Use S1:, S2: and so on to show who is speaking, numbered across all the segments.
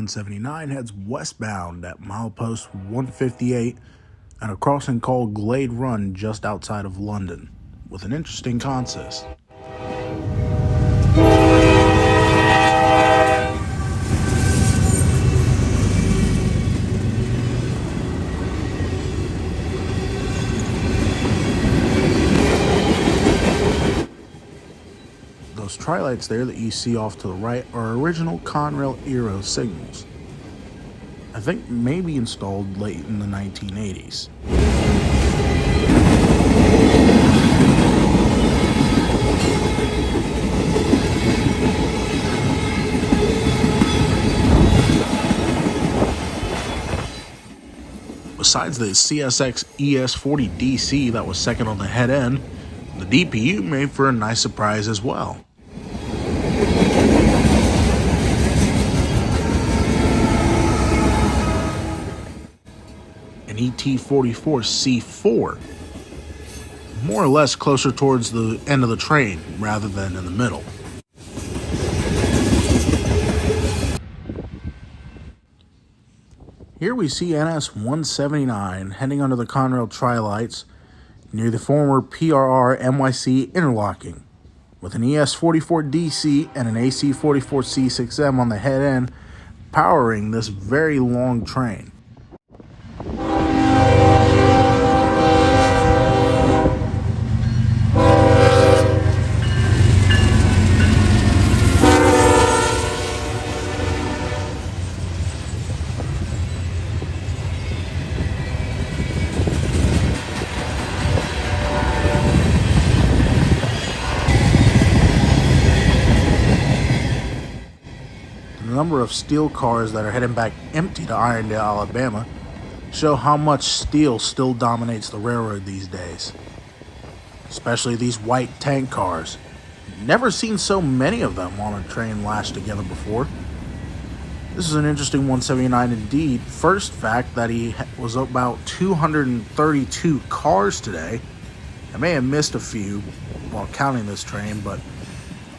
S1: 179 heads westbound at milepost 158 at a crossing called Glade Run just outside of London, with an interesting consist. Those tri-lights there that you see off to the right are original Conrail Aero signals. I think maybe installed late in the 1980s. Besides the CSX ES40 DC that was second on the head end, the DPU made for a nice surprise as well. An ET44C4, more or less closer towards the end of the train rather than in the middle. Here we see NS 179 heading under the Conrail tri-lights near the former PRR NYC interlocking, with an ES44 DC and an AC44 C6M on the head end powering this very long train. The number of steel cars that are heading back empty to Irondale, Alabama, show how much steel still dominates the railroad these days. Especially these white tank cars. Never seen so many of them on a train lashed together before. This is an interesting 179 indeed. First fact that he was about 232 cars today. I may have missed a few while counting this train, but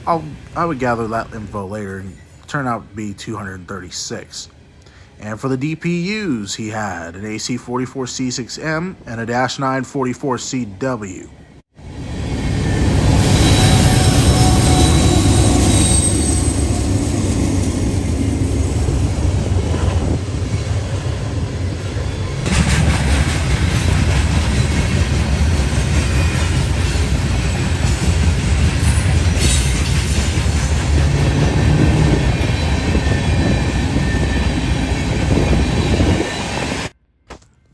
S1: I would gather that info later and turn out to be 236. And for the DPUs, he had an AC44 C6M and a -9 44 CW.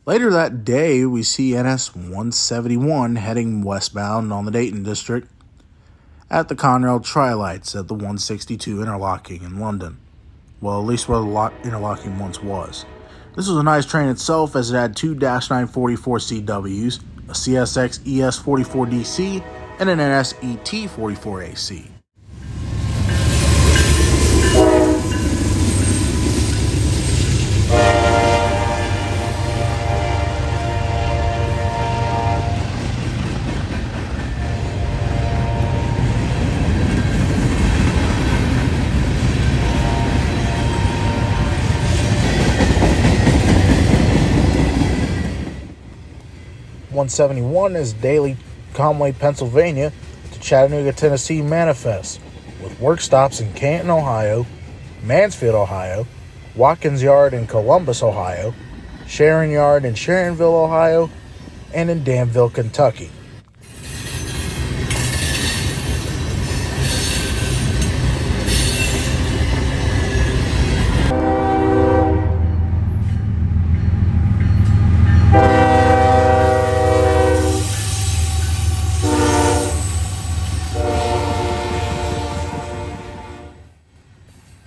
S1: Later that day, we see NS 171 heading westbound on the Dayton District at the Conrail tri-lights at the 162 interlocking in London. Well, at least where the interlocking once was. This was a nice train itself, as it had two -9 44 CWs, a CSX ES44 DC, and an NS ET44 AC. .171 is daily Conway, Pennsylvania to Chattanooga, Tennessee manifest, with work stops in Canton, Ohio, Mansfield, Ohio, Watkins Yard in Columbus, Ohio, Sharon Yard in Sharonville, Ohio, and in Danville, Kentucky.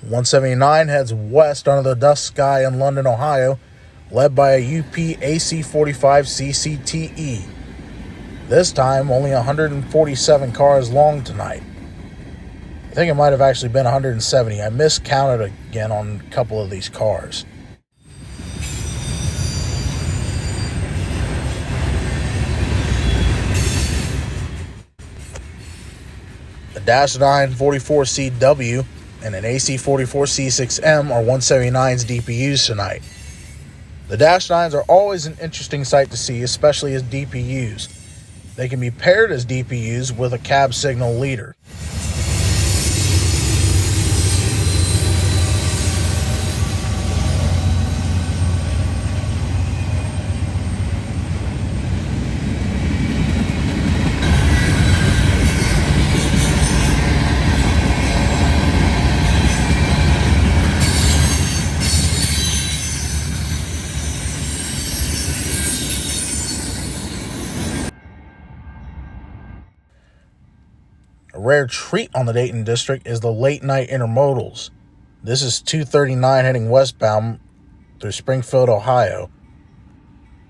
S1: .179 heads west under the dusk sky in London, Ohio, led by a UP AC45 CCTE. This time, only 147 cars long tonight. I think it might have actually been 170. I miscounted again on a couple of these cars. A -9 44 CW and an AC-44C6M or 179's DPUs tonight. The Dash 9s are always an interesting sight to see, especially as DPUs. They can be paired as DPUs with a cab signal leader. A rare treat on the Dayton District is the late night intermodals. This is 239 heading westbound through Springfield, Ohio.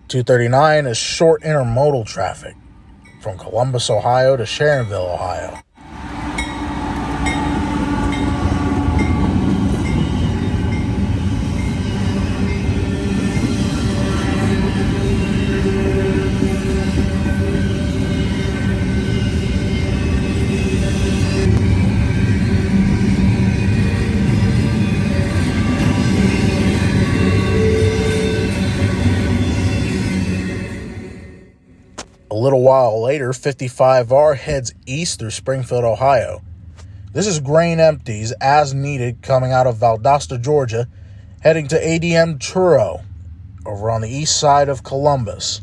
S1: 239 is short intermodal traffic from Columbus, Ohio to Sharonville, Ohio. A little while later, 55R heads east through Springfield, Ohio. This is grain empties as needed coming out of Valdosta, Georgia, heading to ADM Truro over on the east side of Columbus.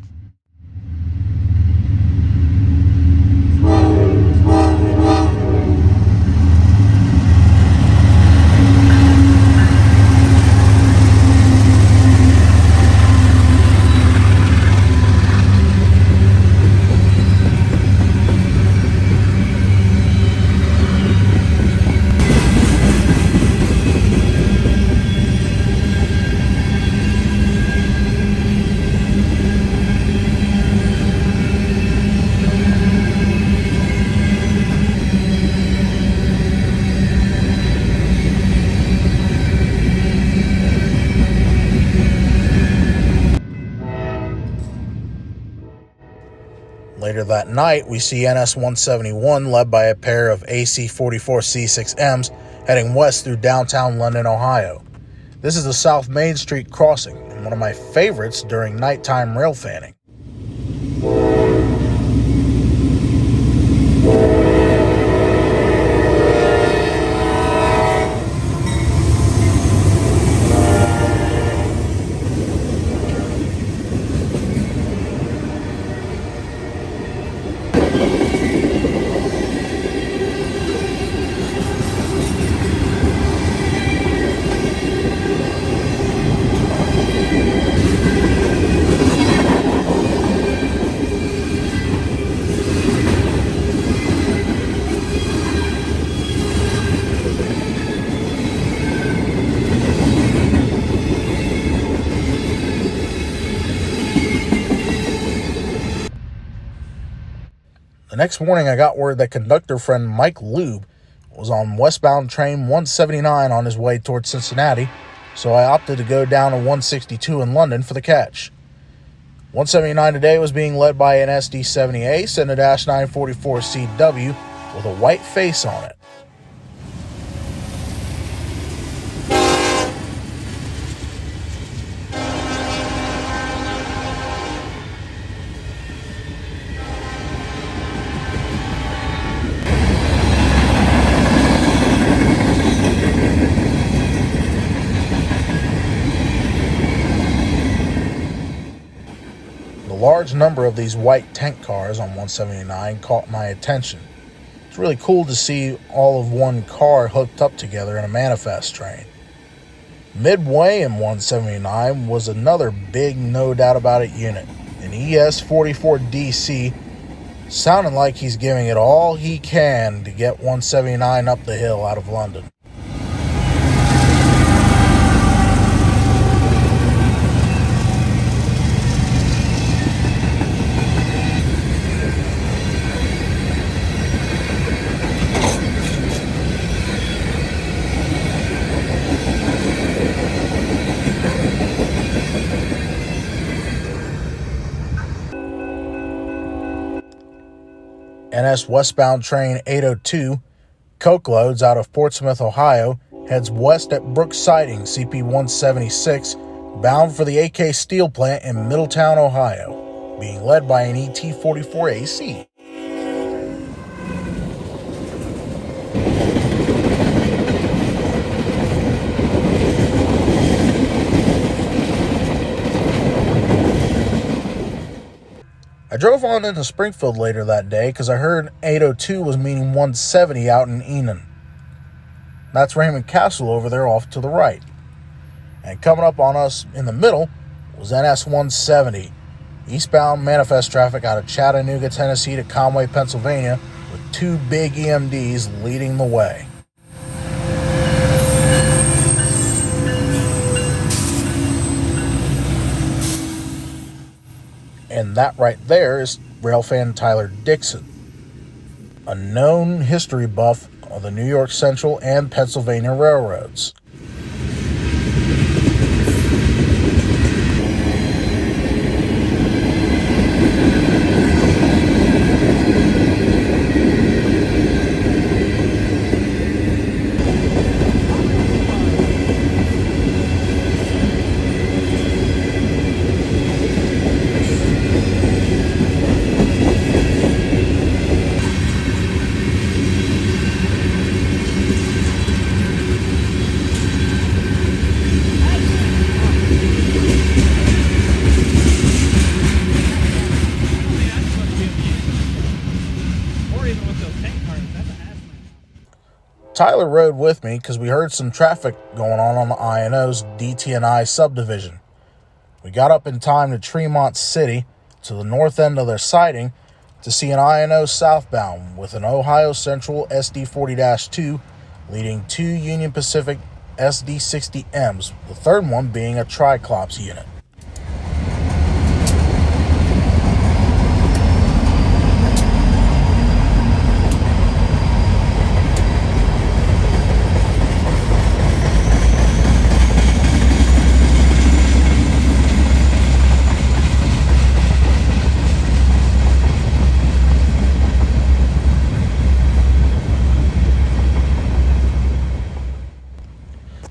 S1: Later that night, we see NS 171 led by a pair of AC-44C6Ms heading west through downtown London, Ohio. This is the South Main Street crossing, and one of my favorites during nighttime rail fanning. The next morning, I got word that conductor friend Mike Lube was on westbound train 179 on his way towards Cincinnati, so I opted to go down to 162 in London for the catch. 179 today was being led by an SD70 Ace and a Dash 944CW with a white face on it. A large number of these white tank cars on 179 caught my attention. It's really cool to see all of one car hooked up together in a manifest train. Midway in 179 was another big no doubt about it unit, an ES44DC, sounding like he's giving it all he can to get 179 up the hill out of London. NS westbound train 802 coke loads out of Portsmouth, Ohio, heads west at Brooks Siding, CP-176, bound for the AK Steel plant in Middletown, Ohio, being led by an ET-44AC. I drove on into Springfield later that day because I heard 802 was meaning 170 out in Enon. That's Raymond Castle over there off to the right. And coming up on us in the middle was NS 170, eastbound manifest traffic out of Chattanooga, Tennessee to Conway, Pennsylvania, with two big EMDs leading the way. And that right there is railfan Tyler Dixon, a known history buff of the New York Central and Pennsylvania railroads. Tyler rode with me because we heard some traffic going on the INO's DT&I subdivision. We got up in time to Tremont City, to the north end of their siding, to see an INO southbound with an Ohio Central SD40-2 leading two Union Pacific SD60Ms, the third one being a Triclops unit.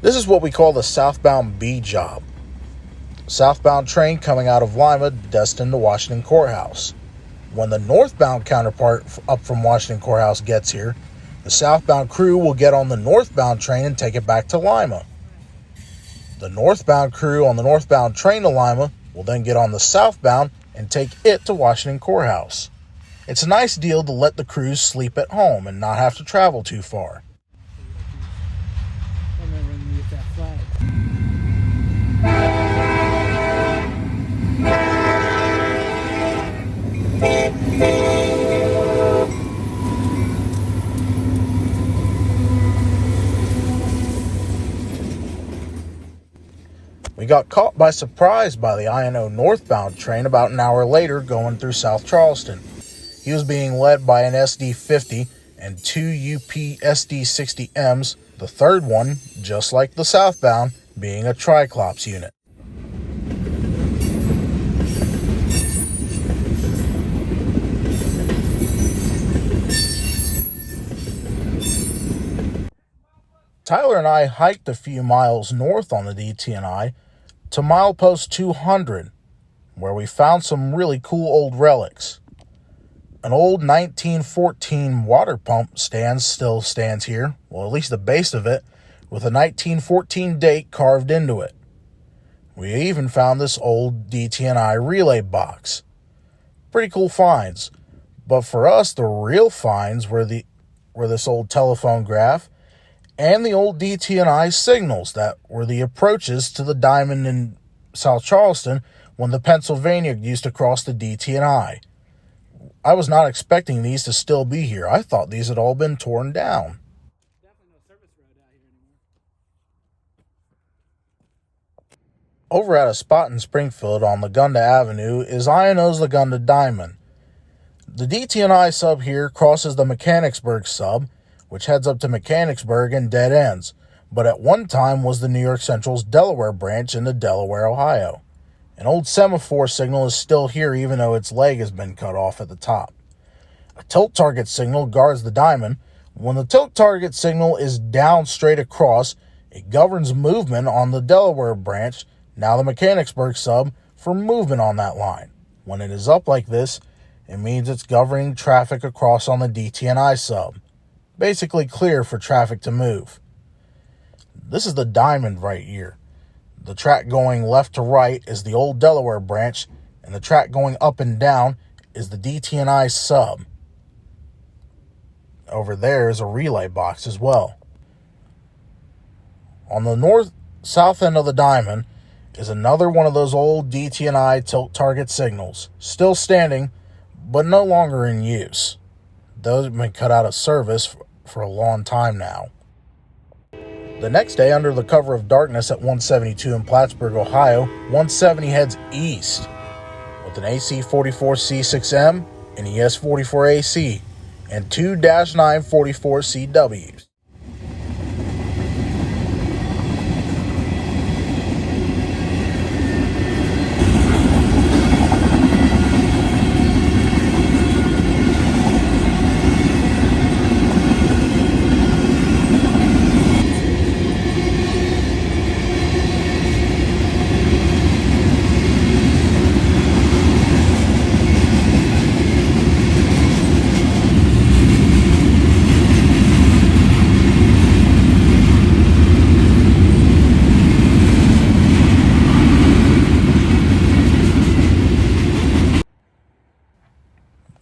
S1: This is what we call the southbound B job. Southbound train coming out of Lima destined to Washington Courthouse. When the northbound counterpart up from Washington Courthouse gets here, the southbound crew will get on the northbound train and take it back to Lima. The northbound crew on the northbound train to Lima will then get on the southbound and take it to Washington Courthouse. It's a nice deal to let the crews sleep at home and not have to travel too far. We got caught by surprise by the INO northbound train about an hour later going through South Charleston. He was being led by an SD50 and two UP SD60Ms, the third one, just like the southbound, being a Triclops unit. Tyler and I hiked a few miles north on the DT&I to milepost 200, where we found some really cool old relics. An old 1914 water pump still stands here, well, at least the base of it, with a 1914 date carved into it. We even found this old DT&I relay box. Pretty cool finds, but for us, the real finds were this old telephone graph and the old DT&I signals that were the approaches to the diamond in South Charleston when the Pennsylvania used to cross the DT&I. I was not expecting these to still be here. I thought these had all been torn down.
S2: Definitely no service road out here anymore.
S1: Over at a spot in Springfield on Lagunda Avenue is INO's Lagunda Diamond. The DT&I sub here crosses the Mechanicsburg sub, which heads up to Mechanicsburg and dead ends, but at one time was the New York Central's Delaware branch into Delaware, Ohio. An old semaphore signal is still here even though its leg has been cut off at the top. A tilt target signal guards the diamond, When the tilt target signal is down straight across, it governs movement on the Delaware branch, now the Mechanicsburg sub, for movement on that line. When it is up like this, it means it's governing traffic across on the DTNI sub. Basically clear for traffic to move. This is the diamond right here. The track going left to right is the old Delaware branch, and the track going up and down is the DTNI sub. Over there is a relay box as well. On the north-south end of the diamond is another one of those old DTNI tilt target signals, still standing, but no longer in use. Those have been cut out of service for a long time now. The next day, under the cover of darkness at 172 in Plattsburgh, Ohio, 170 heads east with an AC-44C6M, an ES-44AC, and two -944CWs.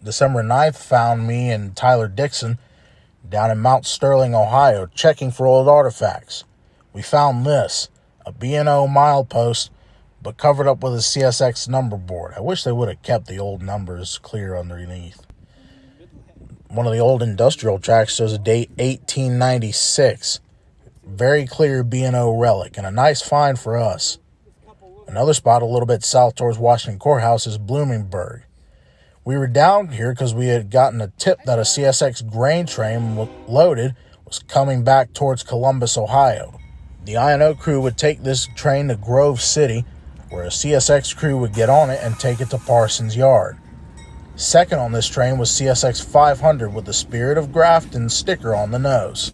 S1: December 9th found me and Tyler Dixon down in Mount Sterling, Ohio, checking for old artifacts. We found this, a B&O milepost, but covered up with a CSX number board. I wish they would have kept the old numbers clear underneath. One of the old industrial tracks shows a date 1896. Very clear B&O relic, and a nice find for us. Another spot a little bit south towards Washington Courthouse is Bloomingburg. We were down here because we had gotten a tip that a CSX grain train loaded was coming back towards Columbus, Ohio. The I&O crew would take this train to Grove City, where a CSX crew would get on it and take it to Parsons Yard. Second on this train was CSX 500 with the Spirit of Grafton sticker on the nose.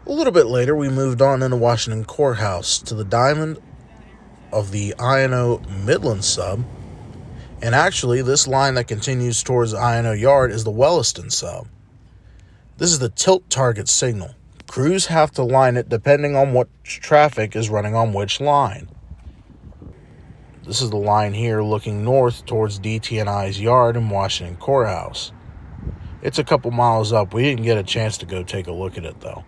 S1: A little bit later, we moved on into Washington Courthouse to the diamond of the I&O Midland sub. And actually, this line that continues towards the I&O Yard is the Welliston sub. This is the tilt target signal. Crews have to line it depending on what traffic is running on which line. This is the line here looking north towards DTNI's yard in Washington Courthouse. It's a couple miles up. We didn't get a chance to go take a look at it, though.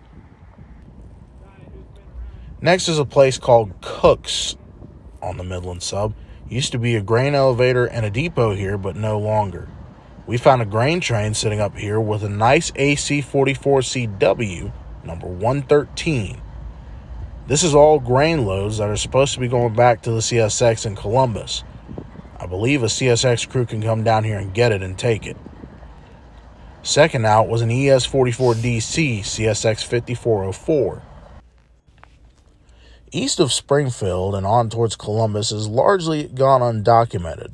S1: Next is a place called Cook's on the Midland sub. Used to be a grain elevator and a depot here, but no longer. We found a grain train sitting up here with a nice AC-44CW, number 113. This is all grain loads that are supposed to be going back to the CSX in Columbus. I believe a CSX crew can come down here and get it and take it. Second out was an ES-44DC CSX 5404. East of Springfield and on towards Columbus is largely gone undocumented,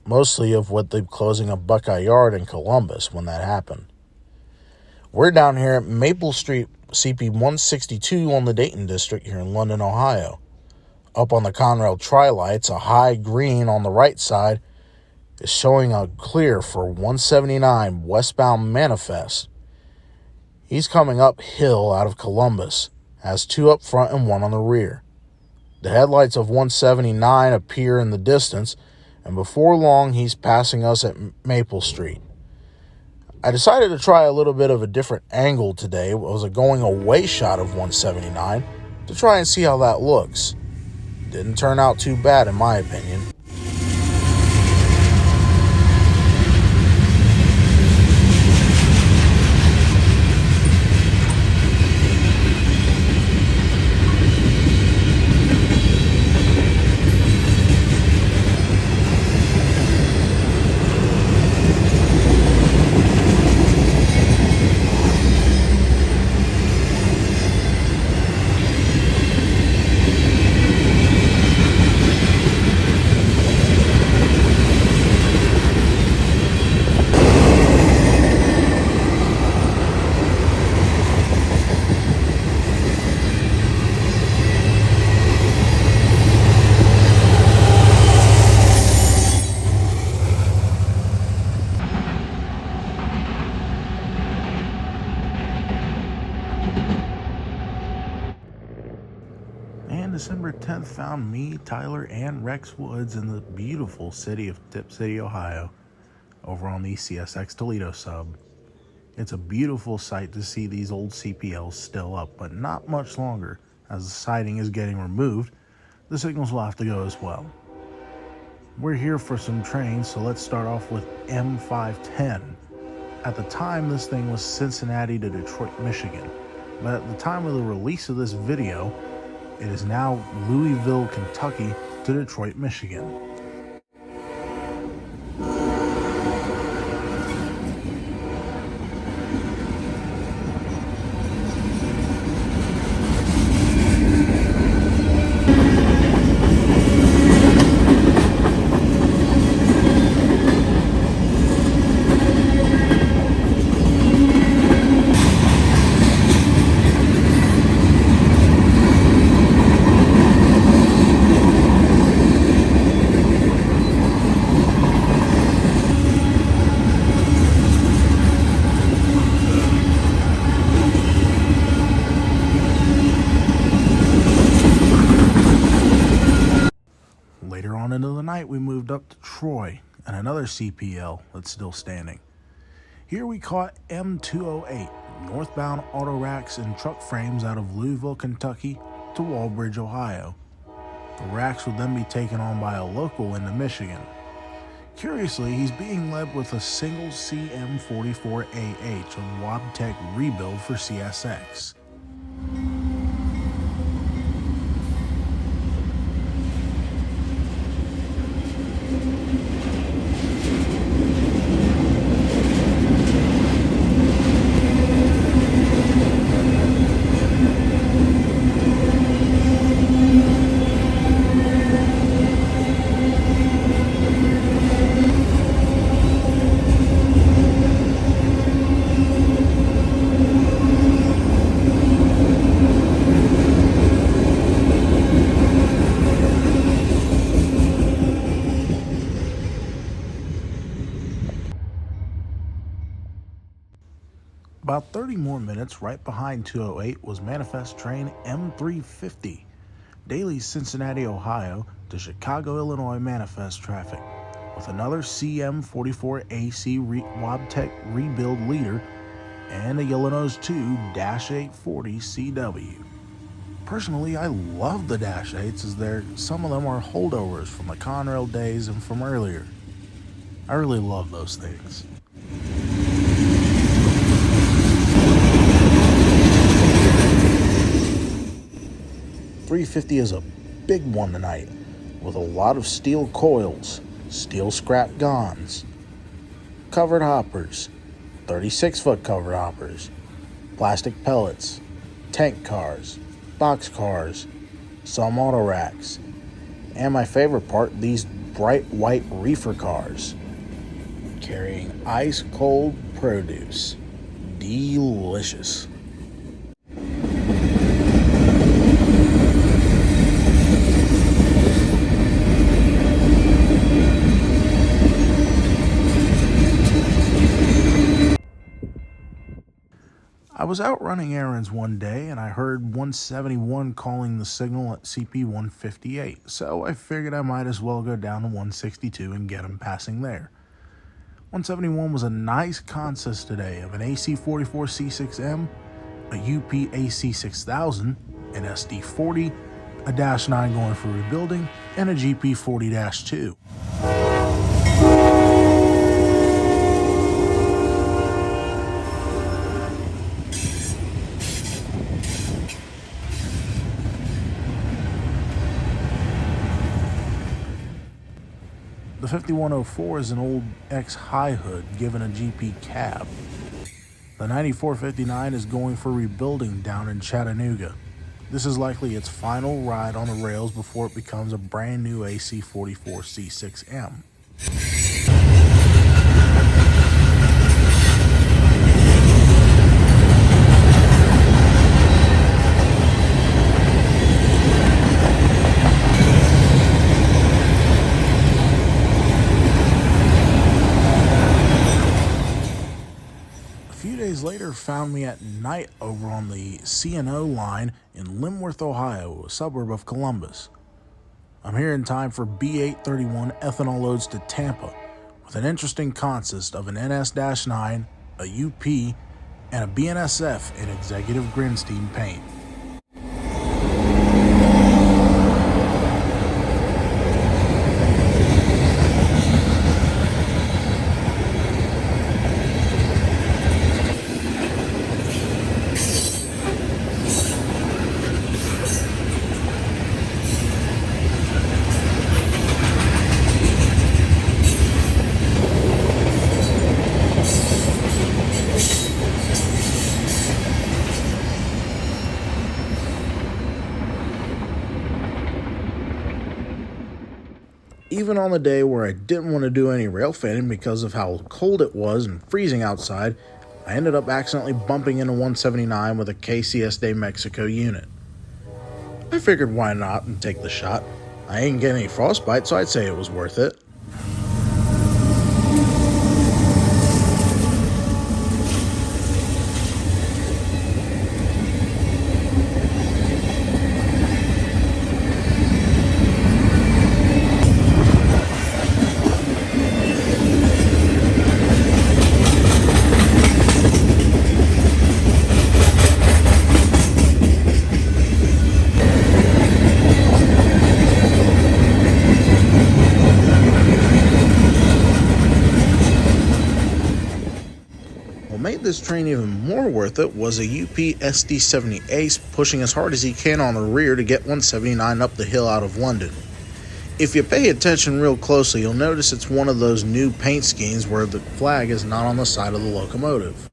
S1: mostly of with the closing of Buckeye Yard in Columbus when that happened. We're down here at Maple Street, CP 162 on the Dayton District here in London, Ohio. Up on the Conrail Tri-Lights, a high green on the right side is showing a clear for 179 westbound Manifest. He's coming uphill out of Columbus, has two up front and one on the rear. The headlights of 179 appear in the distance, and before long he's passing us at Maple Street. I decided to try a little bit of a different angle today. It was a going away shot of 179 to try and see how that looks. Didn't turn out too bad in my opinion. And December 10th found me, Tyler, and Rex Woods in the beautiful city of Tip City, Ohio, over on the CSX Toledo sub. It's a beautiful sight to see these old CPLs still up, but not much longer. As the siding is getting removed, the signals will have to go as well. We're here for some trains, so let's start off with M510. At the time, this thing was Cincinnati to Detroit, Michigan, but at the time of the release of this video, it is now Louisville, Kentucky to Detroit, Michigan. Later on into the night, we moved up to Troy and another CPL that's still standing. Here we caught M208, northbound auto racks and truck frames out of Louisville, Kentucky to Walbridge, Ohio. The racks would then be taken on by a local into Michigan. Curiously, he's being led with a single CM44AH, a Wabtec rebuild for CSX. About 30 more minutes right behind 208 was manifest train M350, daily Cincinnati, Ohio to Chicago, Illinois manifest traffic, with another CM44AC Wabtec rebuild leader and a Illinois 2-840 CW. Personally, I love the Dash 8s as some of them are holdovers from the Conrail days and from earlier. I really love those things. 350 is a big one tonight, with a lot of steel coils, steel scrap gons, covered hoppers, 36-foot covered hoppers, plastic pellets, tank cars, box cars, some auto racks, and my favorite part, these bright white reefer cars, carrying ice-cold produce. Delicious. I was out running errands one day and I heard 171 calling the signal at CP 158, so I figured I might as well go down to 162 and get him passing there. 171 was a nice consist today of an AC44C6M, a UP AC6000, an SD40, a Dash 9 going for rebuilding, and a GP40-2. The 5104 is an old ex-high hood given a GP cab. The 9459 is going for rebuilding down in Chattanooga. This is likely its final ride on the rails before it becomes a brand new AC44C6M. Later found me at night over on the C&O line in Limworth, Ohio, a suburb of Columbus. I'm here in time for B831 ethanol loads to Tampa, with an interesting consist of an NS-9, a UP, and a BNSF in Executive Grinstein paint. Even on the day where I didn't want to do any rail fanning because of how cold it was and freezing outside, I ended up accidentally bumping into 179 with a KCS de Mexico unit. I figured why not and take the shot. I ain't getting any frostbite, so I'd say it was worth it. What made this train even more worth it was a UP SD70 Ace pushing as hard as he can on the rear to get 179 up the hill out of London. If you pay attention real closely, you'll notice it's one of those new paint schemes where the flag is not on the side of the locomotive.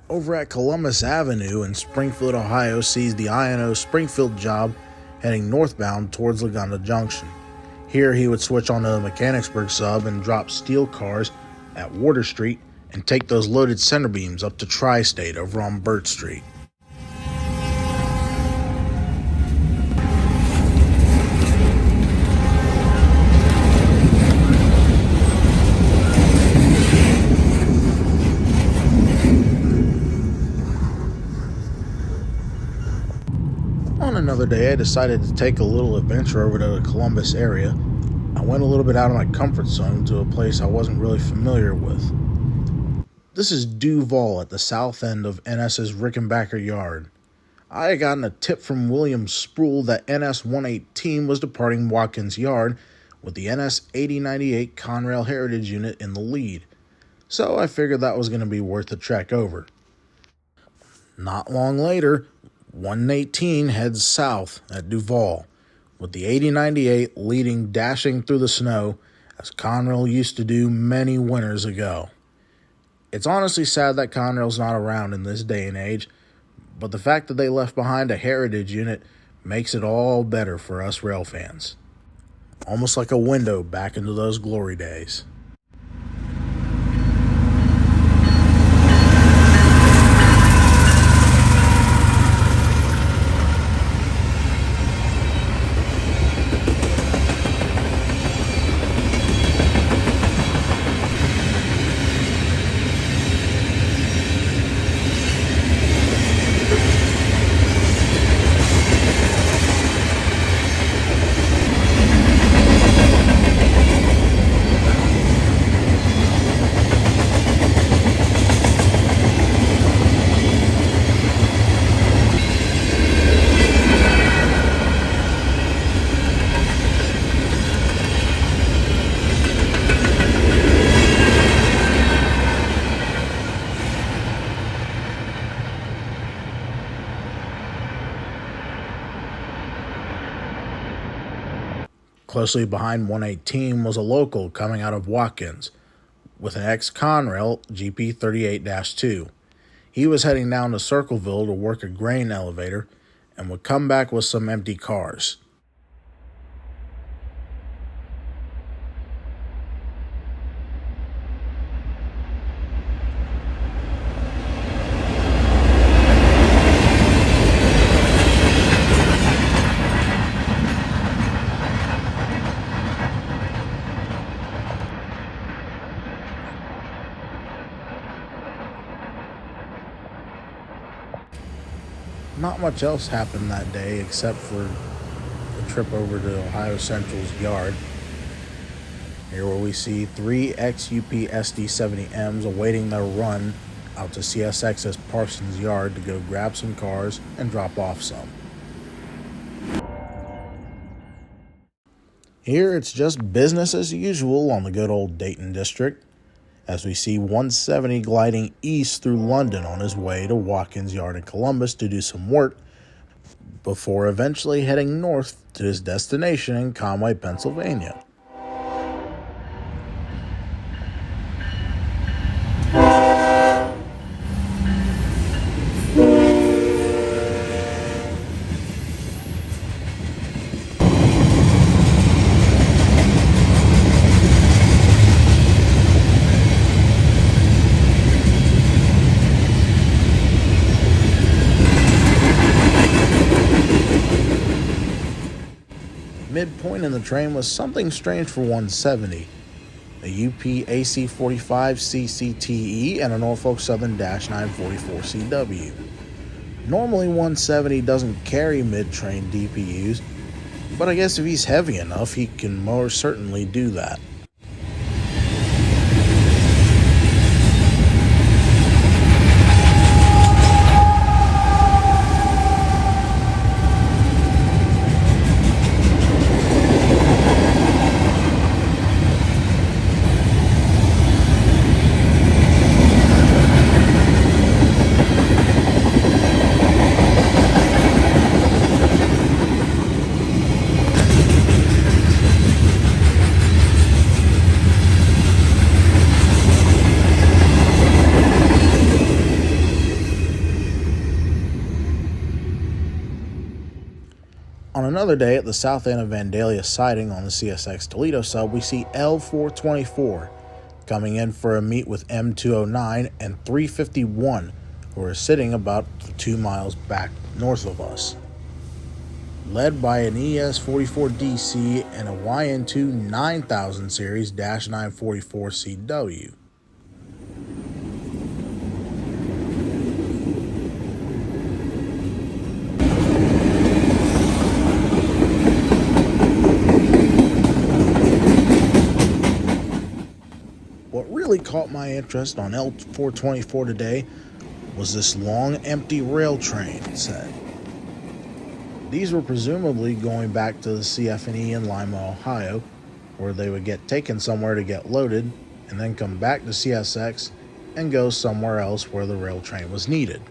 S1: Over at Columbus Avenue in Springfield, Ohio sees the I&O Springfield job heading northbound towards Laguna Junction. Here he would switch onto the Mechanicsburg sub and drop steel cars at Water Street and take those loaded center beams up to Tri-State over on Burt Street. On another day, I decided to take a little adventure over to the Columbus area. I went a little bit out of my comfort zone to a place I wasn't really familiar with. This is Duval at the south end of NS's Rickenbacker yard. I had gotten a tip from William Sproul that NS 118 was departing Watkins Yard with the NS 8098 Conrail Heritage unit in the lead, so I figured that was going to be worth a trek over. Not long later, 118 heads south at Duval, with the 8098 leading dashing through the snow as Conrail used to do many winters ago. It's honestly sad that Conrail's not around in this day and age, but the fact that they left behind a heritage unit makes it all better for us rail fans. Almost like a window back into those glory days. Closely behind 118 was a local coming out of Watkins, with an ex-Conrail GP38-2. He was heading down to Circleville to work a grain elevator and would come back with some empty cars. not much else happened that day except for a trip over to Ohio Central's yard. Here where we see 3 XUP SD70Ms awaiting their run out to CSX's Parsons yard to go grab some cars and drop off some. Here it's just business as usual on the good old Dayton district, as we see 170 gliding east through London on his way to Watkins Yard in Columbus to do some work before eventually heading north to his destination in Conway, Pennsylvania. Midpoint in the train was something strange for 170, a UP AC45 CCTE and a Norfolk Southern -944 CW. Normally 170 doesn't carry mid-train DPUs, but I guess if he's heavy enough he can more certainly do that. On another day at the south end of Vandalia siding on the CSX Toledo sub, we see L424 coming in for a meet with M209 and 351, who are sitting about 2 miles back north of us. Led by an ES44DC and a YN2 9000 series -944 CW. What really caught my interest on L424 today was this long empty rail train set. These were presumably going back to the CF&E in Lima, Ohio, where they would get taken somewhere to get loaded and then come back to CSX and go somewhere else where the rail train was needed.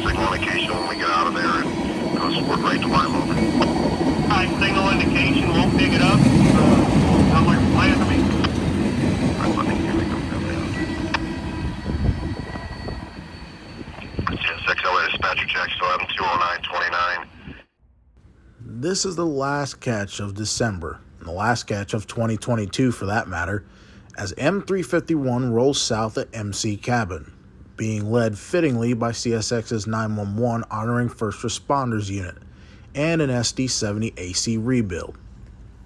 S3: Signal indication when we get out of there and goes work right to Lima. Signal indication, won't pick it up. Sounds like a plan to me. Alright, let me hear we go. CSX LA dispatcher check, still having 20929.
S1: This is the last catch of December, and the last catch of 2022 for that matter, as M351 rolls south at MC Cabin, being led fittingly by CSX's 911 Honoring First Responders unit and an SD70 AC rebuild.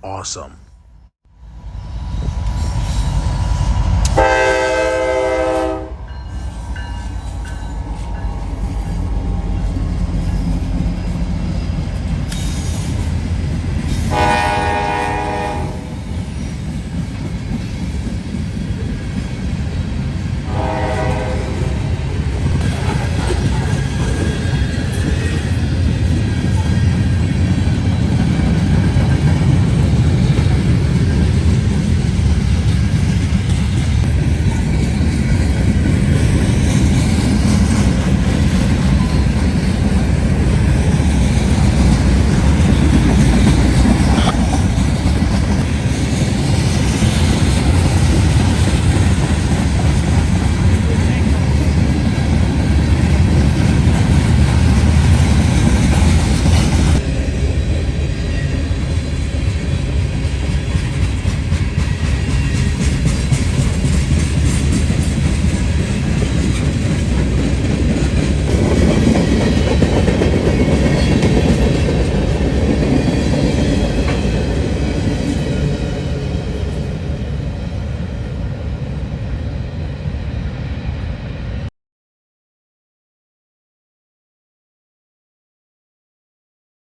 S1: Awesome.